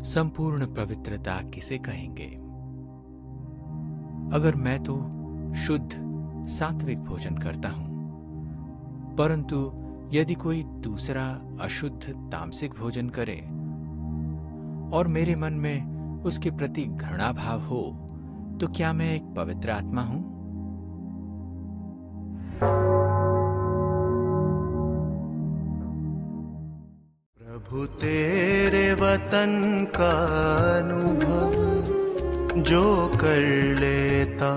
संपूर्ण पवित्रता किसे कहेंगे? अगर मैं तो शुद्ध सात्विक भोजन करता हूं, परंतु यदि कोई दूसरा अशुद्ध तामसिक भोजन करे और मेरे मन में उसके प्रति घृणा भाव हो, तो क्या मैं एक पवित्र आत्मा हूं? प्रभु तेरे वतन का अनुभव जो कर लेता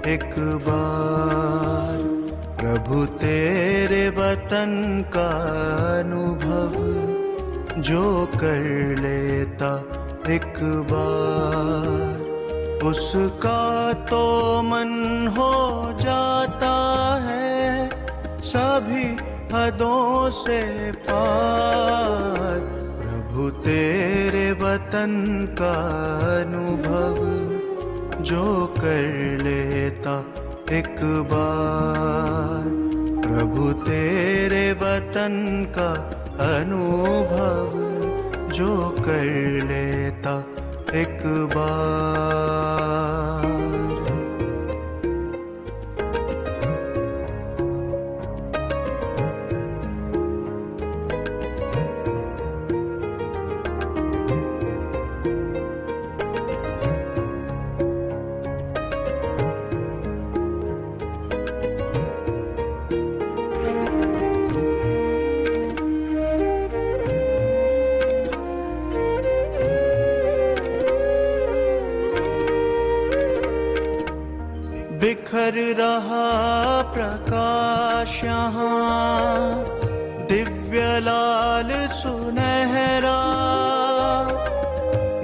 एक बार, प्रभु तेरे वतन का अनुभव जो कर लेता एक बार, उसका तो मन हो जाता है सभी हदों से पार। प्रभु तेरे वतन का अनुभव जो कर लेता एक बार, प्रभु तेरे वतन का अनुभव जो कर लेता एक बार। बिखर रहा प्रकाश यहाँ दिव्य लाल सुनहरा,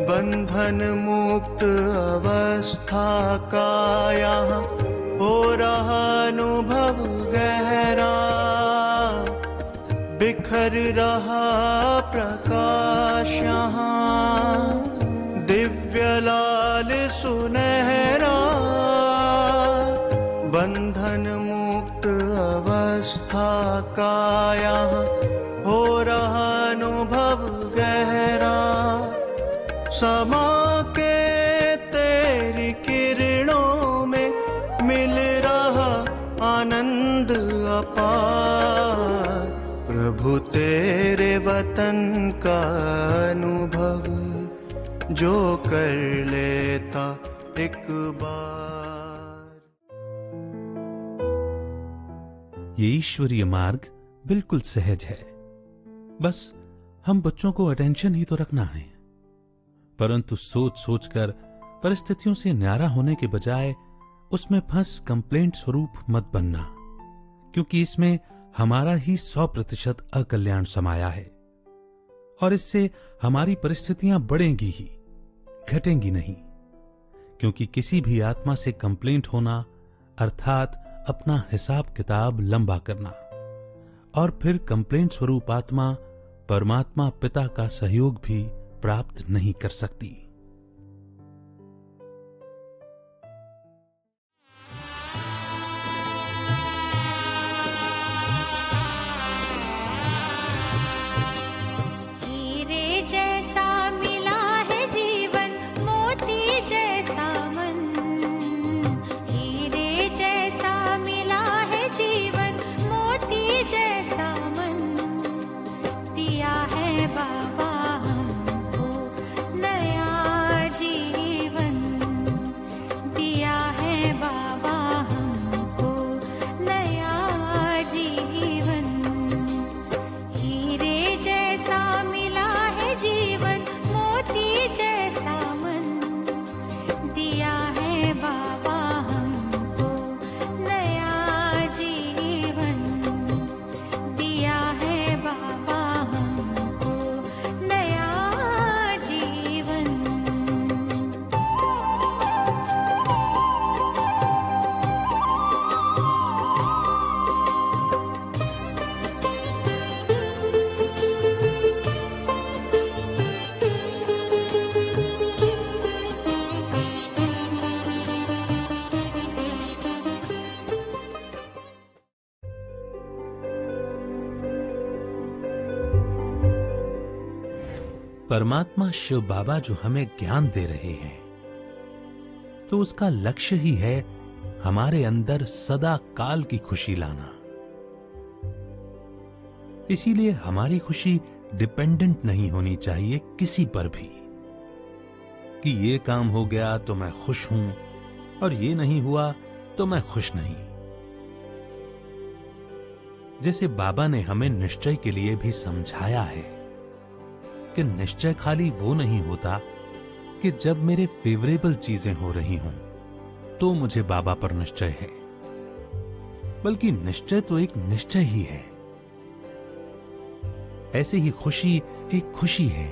बंधन मुक्त अवस्था का यहाँ हो रहा अनुभव गहरा। बिखर रहा प्रकाश यहाँ दिव्य लाल सुनहरा, बंधन मुक्त अवस्था का यहाँ हो रहा अनुभव गहरा। समा के तेरी किरणों में मिल रहा आनंद अपार, प्रभु तेरे वतन का अनुभव जो कर लेता एक बार। ये ईश्वरीय मार्ग बिल्कुल सहज है, बस हम बच्चों को अटेंशन ही तो रखना है। परंतु सोच सोचकर परिस्थितियों से न्यारा होने के बजाय उसमें फंस कंप्लेंट स्वरूप मत बनना, क्योंकि इसमें हमारा ही 100% अकल्याण समाया है और इससे हमारी परिस्थितियां बढ़ेंगी ही, घटेंगी नहीं। क्योंकि किसी भी आत्मा से कंप्लेंट होना अर्थात अपना हिसाब किताब लंबा करना, और फिर कंप्लेंट स्वरूप आत्मा परमात्मा पिता का सहयोग भी प्राप्त नहीं कर सकती। बाबा हमको नया परमात्मा शिव बाबा जो हमें ज्ञान दे रहे हैं, तो उसका लक्ष्य ही है हमारे अंदर सदा काल की खुशी लाना। इसीलिए हमारी खुशी डिपेंडेंट नहीं होनी चाहिए किसी पर भी, कि ये काम हो गया तो मैं खुश हूं और ये नहीं हुआ तो मैं खुश नहीं। जैसे बाबा ने हमें निश्चय के लिए भी समझाया है कि निश्चय खाली वो नहीं होता कि जब मेरे फेवरेबल चीजें हो रही हों तो मुझे बाबा पर निश्चय है, बल्कि निश्चय तो एक निश्चय ही है। ऐसे ही खुशी एक खुशी है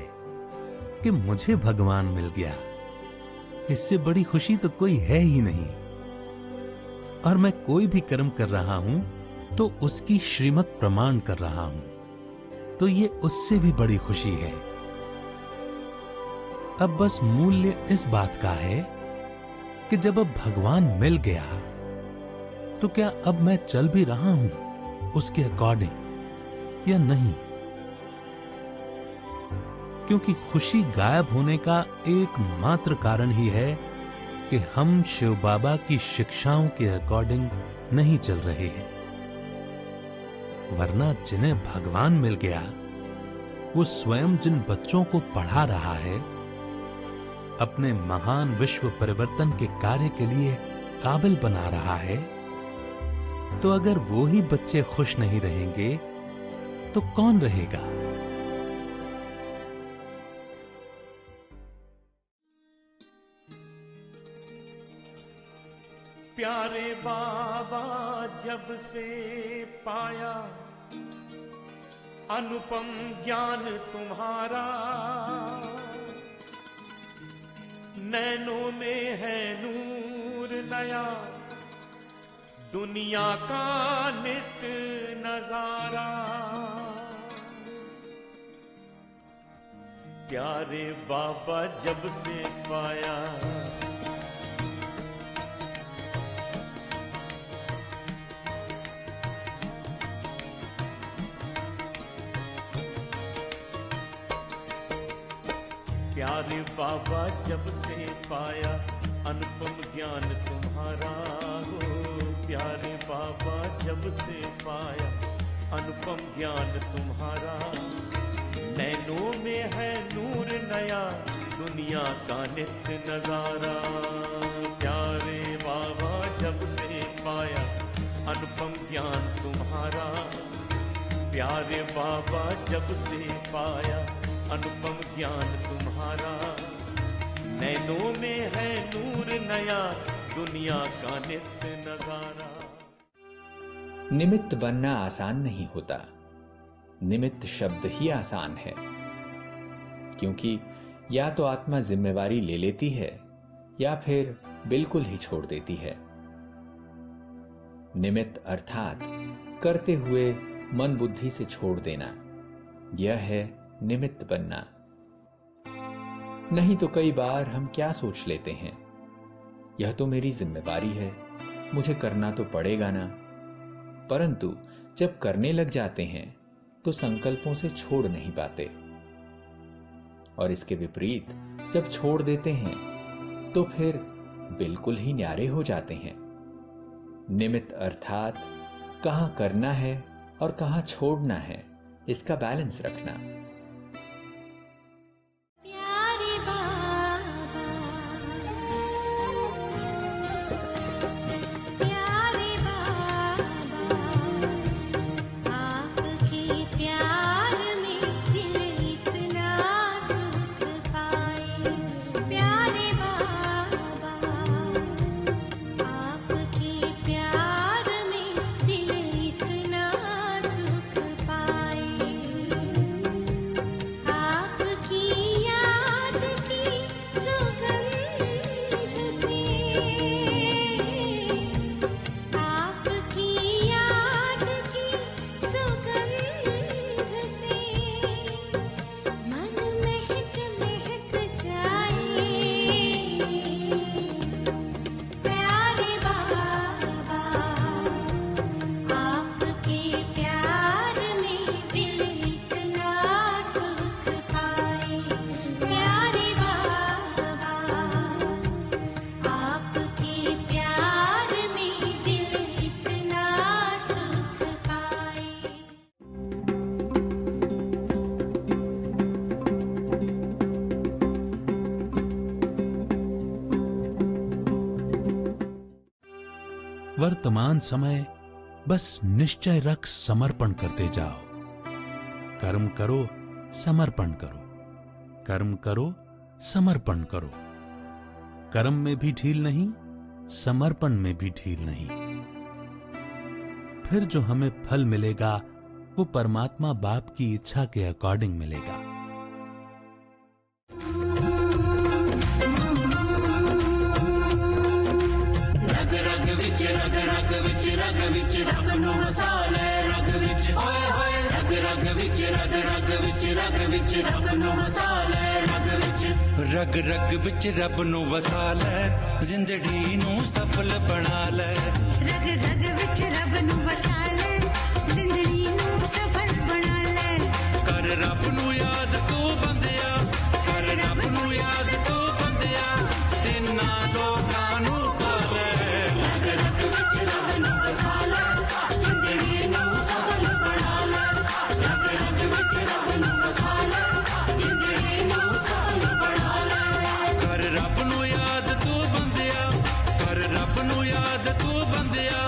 कि मुझे भगवान मिल गया, इससे बड़ी खुशी तो कोई है ही नहीं। और मैं कोई भी कर्म कर रहा हूं तो उसकी श्रीमत प्रमाण कर रहा हूं, तो ये उससे भी बड़ी खुशी है। अब बस मूल्य इस बात का है कि जब अब भगवान मिल गया तो क्या अब मैं चल भी रहा हूं उसके अकॉर्डिंग या नहीं। क्योंकि खुशी गायब होने का एकमात्र कारण ही है कि हम शिव बाबा की शिक्षाओं के अकॉर्डिंग नहीं चल रहे हैं। वरना जिन्हें भगवान मिल गया वो स्वयं जिन बच्चों को पढ़ा रहा है, अपने महान विश्व परिवर्तन के कार्य के लिए काबिल बना रहा है, तो अगर वो ही बच्चे खुश नहीं रहेंगे तो कौन रहेगा। प्यारे बाबा जब से पाया अनुपम ज्ञान तुम्हारा, नैनों में है नूर नया दुनिया का नित नजारा। प्यारे बाबा जब से पाया प्यारे बाबा जब से पाया अनुपम ज्ञान तुम्हारा हो। प्यारे बाबा जब से पाया अनुपम ज्ञान तुम्हारा, नैनों में है नूर नया दुनिया का नित्य नजारा। प्यारे बाबा जब से पाया अनुपम ज्ञान तुम्हारा, प्यारे बाबा जब से पाया अनुपम ज्ञान तुम्हारा, नैनों में है नूर नया दुनिया का नित्य नजारा। निमित्त बनना आसान नहीं होता, निमित्त शब्द ही आसान है। क्योंकि या तो आत्मा जिम्मेवारी ले लेती है या फिर बिल्कुल ही छोड़ देती है। निमित्त अर्थात करते हुए मन बुद्धि से छोड़ देना, यह है निमित्त बनना। नहीं तो कई बार हम क्या सोच लेते हैं, यह तो मेरी जिम्मेवारी है, मुझे करना तो पड़ेगा ना। परंतु जब करने लग जाते हैं तो संकल्पों से छोड़ नहीं पाते, और इसके विपरीत जब छोड़ देते हैं तो फिर बिल्कुल ही न्यारे हो जाते हैं। निमित्त अर्थात कहां करना है और कहां छोड़ना है, इसका बैलेंस रखना। वर्तमान समय बस निश्चय रख समर्पण करते जाओ। कर्म करो, समर्पण करो, कर्म करो, समर्पण करो। कर्म में भी ढील नहीं, समर्पण में भी ढील नहीं। फिर जो हमें फल मिलेगा वो परमात्मा बाप की इच्छा के अकॉर्डिंग मिलेगा। रग रग विच रग रग विच रग विच रग नु मसाले रग विच ओए होए रग रग विच रग रग विच रग विच रग नु मसाले रग विच रग रग विच रब नु वसा ले जिंदड़ी नु सफल बना ले। रग रग विच रब नु वसा ले जिंदड़ी नु सफल बना ले। कर रब नु याद तू बंदिया, कर रब नु याद तू बंदिया, तिन्ना लोकां नु पाले। रग रग विच रब नु वसा ले जिंदड़ी नु सफल बना ले। रग रग विच रब नु वसा ले जिंदड़ी नु सफल बना ले। कर रब नु याद तू बंदिया, कर रब नु याद तू बंदिया,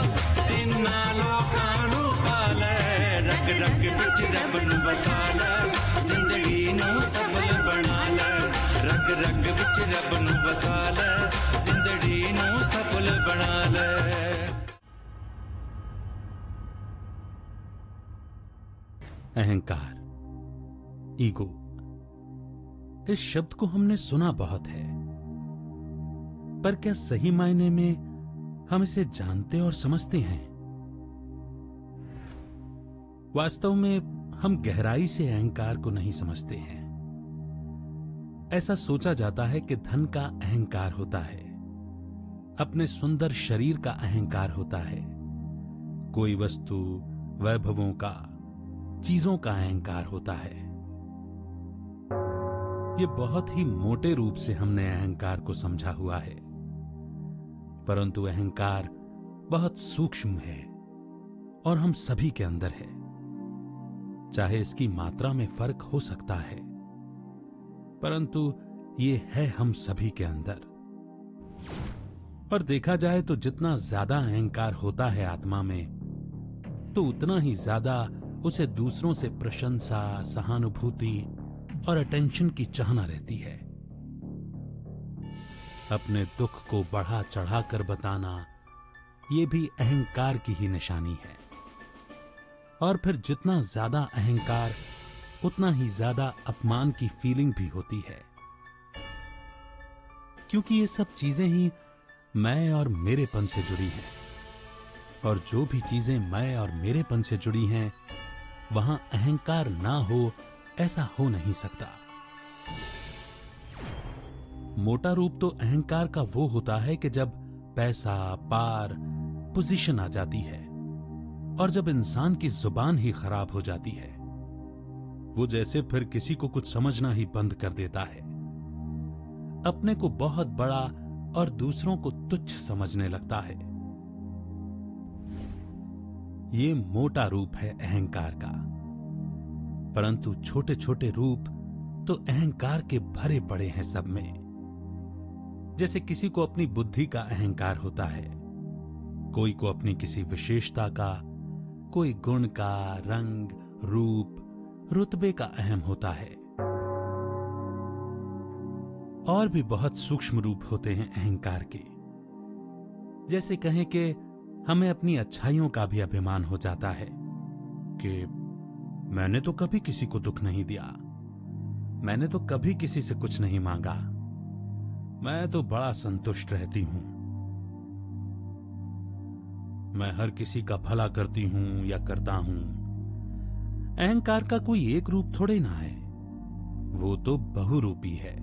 तिन्ना लोकां नु पाले। रग रग विच रब नु वसा ले जिंदड़ी नु सफल बना ले। रग रग विच रब नु वसा ले जिंदड़ी नु सफल बना ले। अहंकार, ईगो, इस शब्द को हमने सुना बहुत है, पर क्या सही मायने में हम इसे जानते और समझते हैं? वास्तव में हम गहराई से अहंकार को नहीं समझते हैं। ऐसा सोचा जाता है कि धन का अहंकार होता है, अपने सुंदर शरीर का अहंकार होता है, कोई वस्तु, वैभवों का, चीजों का अहंकार होता है। ये बहुत ही मोटे रूप से हमने अहंकार को समझा हुआ है, परंतु अहंकार बहुत सूक्ष्म है और हम सभी के अंदर है। चाहे इसकी मात्रा में फर्क हो सकता है, परंतु ये है हम सभी के अंदर। और देखा जाए तो जितना ज्यादा अहंकार होता है आत्मा में, तो उतना ही ज्यादा उसे दूसरों से प्रशंसा, सहानुभूति और अटेंशन की चाहना रहती है। अपने दुख को बढ़ा चढ़ाकर बताना, ये भी अहंकार की ही निशानी है। और फिर जितना ज्यादा अहंकार, उतना ही ज्यादा अपमान की फीलिंग भी होती है, क्योंकि ये सब चीजें ही मैं और मेरेपन से जुड़ी हैं। और जो भी चीजें मैं और मेरेपन से जुड़ी हैं, वहां अहंकार ना हो ऐसा हो नहीं सकता। मोटा रूप तो अहंकार का वो होता है कि जब पैसा, पार, पोजीशन आ जाती है, और जब इंसान की जुबान ही खराब हो जाती है, वो जैसे फिर किसी को कुछ समझना ही बंद कर देता है, अपने को बहुत बड़ा और दूसरों को तुच्छ समझने लगता है। ये मोटा रूप है अहंकार का, परंतु छोटे छोटे रूप तो अहंकार के भरे पड़े हैं सब में। जैसे किसी को अपनी बुद्धि का अहंकार होता है, कोई को अपनी किसी विशेषता का, कोई गुण का, रंग, रूप, रुतबे का अहम होता है। और भी बहुत सूक्ष्म रूप होते हैं अहंकार के। जैसे कहें कि हमें अपनी अच्छाइयों का भी अभिमान हो जाता है कि मैंने तो कभी किसी को दुख नहीं दिया, मैंने तो कभी किसी से कुछ नहीं मांगा, मैं तो बड़ा संतुष्ट रहती हूं, मैं हर किसी का भला करती हूं या करता हूं। अहंकार का कोई एक रूप थोड़े ना है, वो तो बहुरूपी है।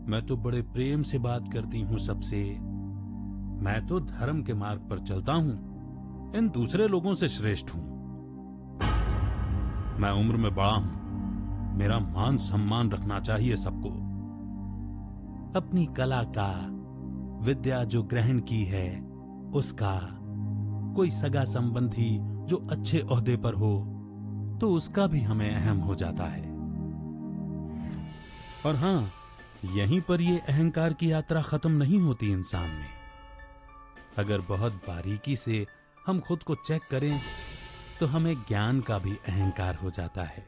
मैं तो बड़े प्रेम से बात करती हूं सबसे, मैं तो धर्म के मार्ग पर चलता हूं, इन दूसरे लोगों से श्रेष्ठ हूं, मैं उम्र में बड़ा हूं, मेरा मान सम्मान रखना चाहिए सबको। अपनी कला का, विद्या जो ग्रहण की है उसका, कोई सगा संबंधी जो अच्छे ओहदे पर हो तो उसका भी हमें अहम हो जाता है। और हां, यहीं पर यह अहंकार की यात्रा खत्म नहीं होती इंसान में। अगर बहुत बारीकी से हम खुद को चेक करें तो हमें ज्ञान का भी अहंकार हो जाता है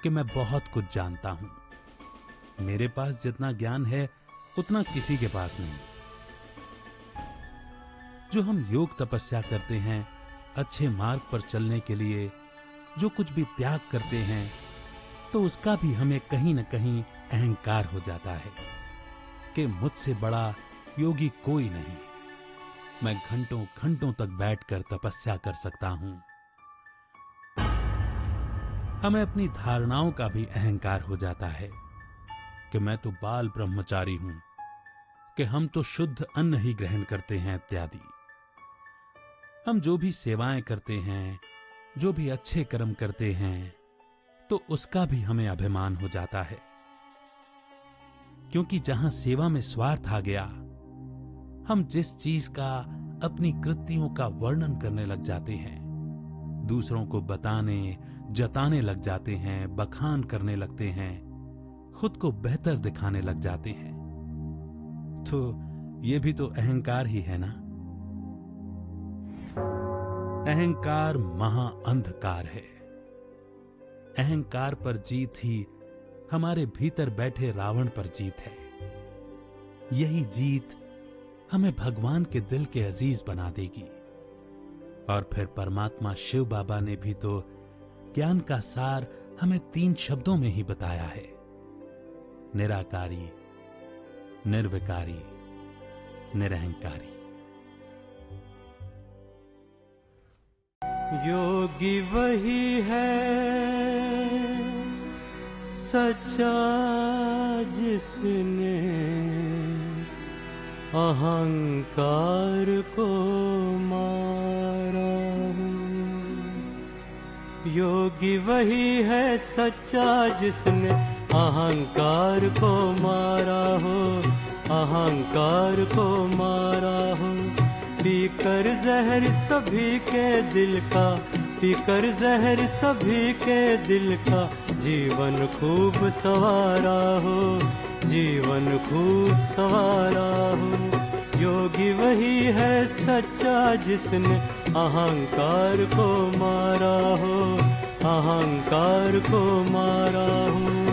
कि मैं बहुत कुछ जानता हूं। मेरे पास जितना ज्ञान है उतना किसी के पास नहीं। जो हम योग तपस्या करते हैं, अच्छे मार्ग पर चलने के लिए जो कुछ भी त्याग करते हैं, तो उसका भी हमें कहीं न कहीं अहंकार हो जाता है कि मुझसे बड़ा योगी कोई नहीं। मैं घंटों घंटों तक बैठकर तपस्या कर सकता हूं। हमें अपनी धारणाओं का भी अहंकार हो जाता है कि मैं तो बाल ब्रह्मचारी हूं, कि हम तो शुद्ध अन्न ही ग्रहण करते हैं इत्यादि। हम जो भी सेवाएं करते हैं, जो भी अच्छे कर्म करते हैं, तो उसका भी हमें अभिमान हो जाता है, क्योंकि जहां सेवा में स्वार्थ आ गया, हम जिस चीज का अपनी कृतियों का वर्णन करने लग जाते हैं, दूसरों को बताने जताने लग जाते हैं, बखान करने लगते हैं, खुद को बेहतर दिखाने लग जाते हैं, तो ये भी तो अहंकार ही है ना। अहंकार महा अंधकार है। अहंकार पर जीत ही हमारे भीतर बैठे रावण पर जीत है। यही जीत हमें भगवान के दिल के अजीज बना देगी। और फिर परमात्मा शिव बाबा ने भी तो ज्ञान का सार हमें 3 शब्दों में ही बताया है: निराकारी, निर्विकारी, निरहंकारी। योगी वही है सच्चा जिसने अहंकार को मारा हो। योगी वही है सच्चा जिसने अहंकार को मारा हो, अहंकार को मारा हो। पीकर जहर सभी के दिल का, पीकर जहर सभी के दिल का, जीवन खूब सवारा हो, जीवन खूब सवारा हो। योगी वही है सच्चा जिसने अहंकार को मारा हो, अहंकार को मारा हो।